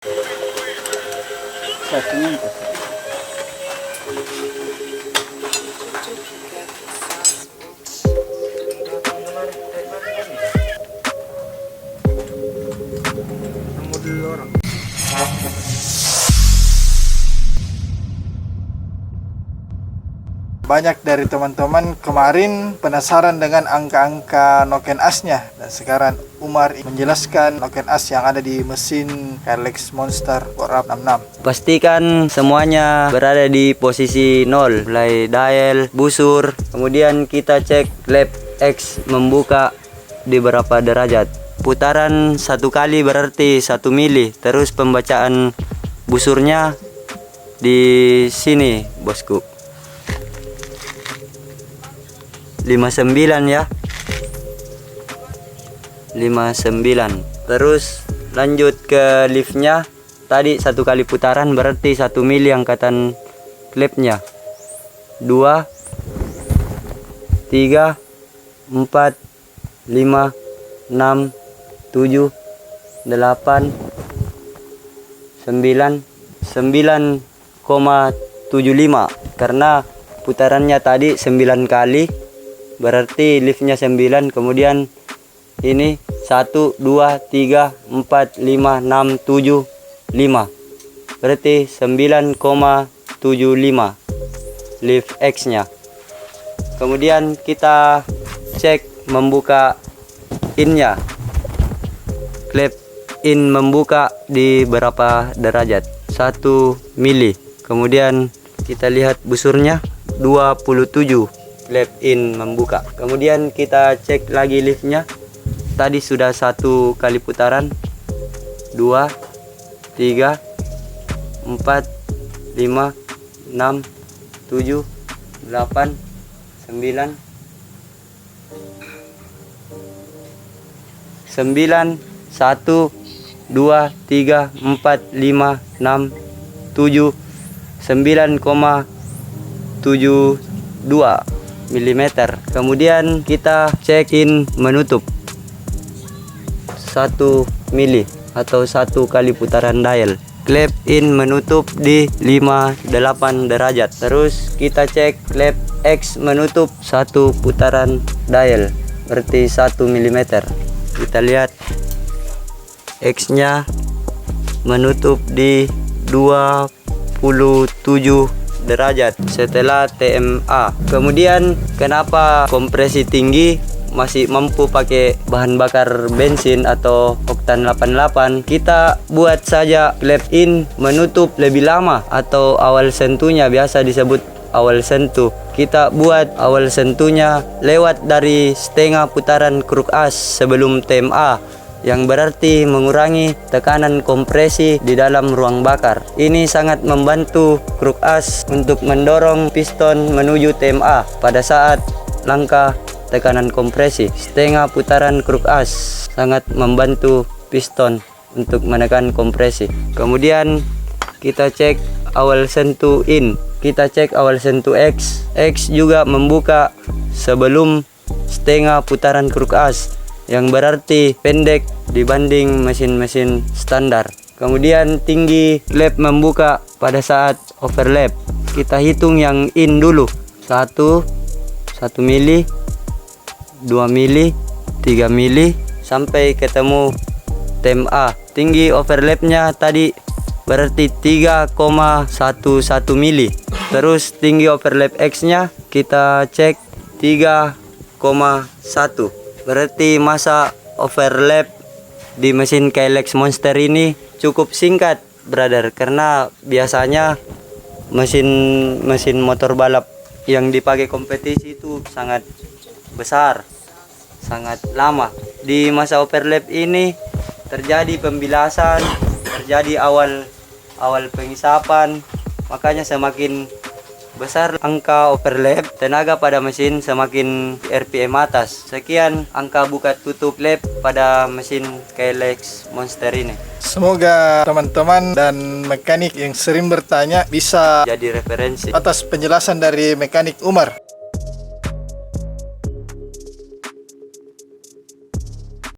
Satunya banyak dari teman-teman kemarin penasaran dengan angka-angka noken asnya, dan sekarang Umar menjelaskan noken as yang ada di mesin KLX Monster Warp 66. Pastikan semuanya berada di posisi 0, mulai dial, busur, kemudian kita cek lap X membuka di berapa derajat. Putaran satu kali berarti 1 mili, terus pembacaan busurnya di sini bosku, 59 ya, 59. Terus lanjut ke liftnya, tadi satu kali putaran berarti 1 mili angkatan klepnya. 2 3 4 5 6 7 8 9 9,75, karena putarannya tadi 9 kali berarti liftnya 9, kemudian ini 1 2 3 4 5 6 7 5 berarti 9,75 lift X nya. Kemudian kita cek membuka innya, klep in membuka di berapa derajat, 1 mili. Kemudian kita lihat busurnya 27, klep in membuka. Kemudian kita cek lagi liftnya, tadi sudah 1 kali putaran, 2 3 4 5 6 7 8 9 9 1 2 3 4 5 6 7 9,72 mm. Kemudian kita check in menutup 1 mili atau 1 kali putaran dial. Klep in menutup di 58 derajat. Terus kita cek klep X menutup 1 putaran dial berarti 1 mm. Kita lihat X nya menutup di 27 derajat setelah TMA. Kemudian kenapa kompresi tinggi masih mampu pakai bahan bakar bensin atau oktan 88? Kita buat saja klep in menutup lebih lama atau awal sentuhnya, biasa disebut awal sentuh. Kita buat awal sentuhnya lewat dari setengah putaran kruk as sebelum TMA, yang berarti mengurangi tekanan kompresi di dalam ruang bakar. Ini sangat membantu kruk as untuk mendorong piston menuju TMA pada saat langkah tekanan kompresi. Setengah putaran kruk as sangat membantu piston untuk menekan kompresi. Kemudian kita cek awal sentuh in, kita cek awal sentuh X. X juga membuka sebelum setengah putaran kruk as, yang berarti pendek dibanding mesin-mesin standar. Kemudian tinggi lap membuka pada saat overlap. Kita hitung yang in dulu. 1 mili, 2 mili, 3 mili sampai ketemu TMA. Tinggi overlapnya tadi berarti 3,11 mili. Terus tinggi overlap X nya kita cek 3,1. Berarti masa overlap di mesin KLX Monster ini cukup singkat, brother, karena biasanya mesin motor balap yang dipakai kompetisi itu sangat besar, sangat lama. Di masa overlap ini terjadi pembilasan, terjadi awal pengisapan, makanya semakin besar angka overlap, tenaga pada mesin semakin RPM atas. Sekian angka buka tutup lap pada mesin KLX Monster ini. Semoga teman-teman dan mekanik yang sering bertanya bisa Jadi referensi atas penjelasan dari mekanik Umar.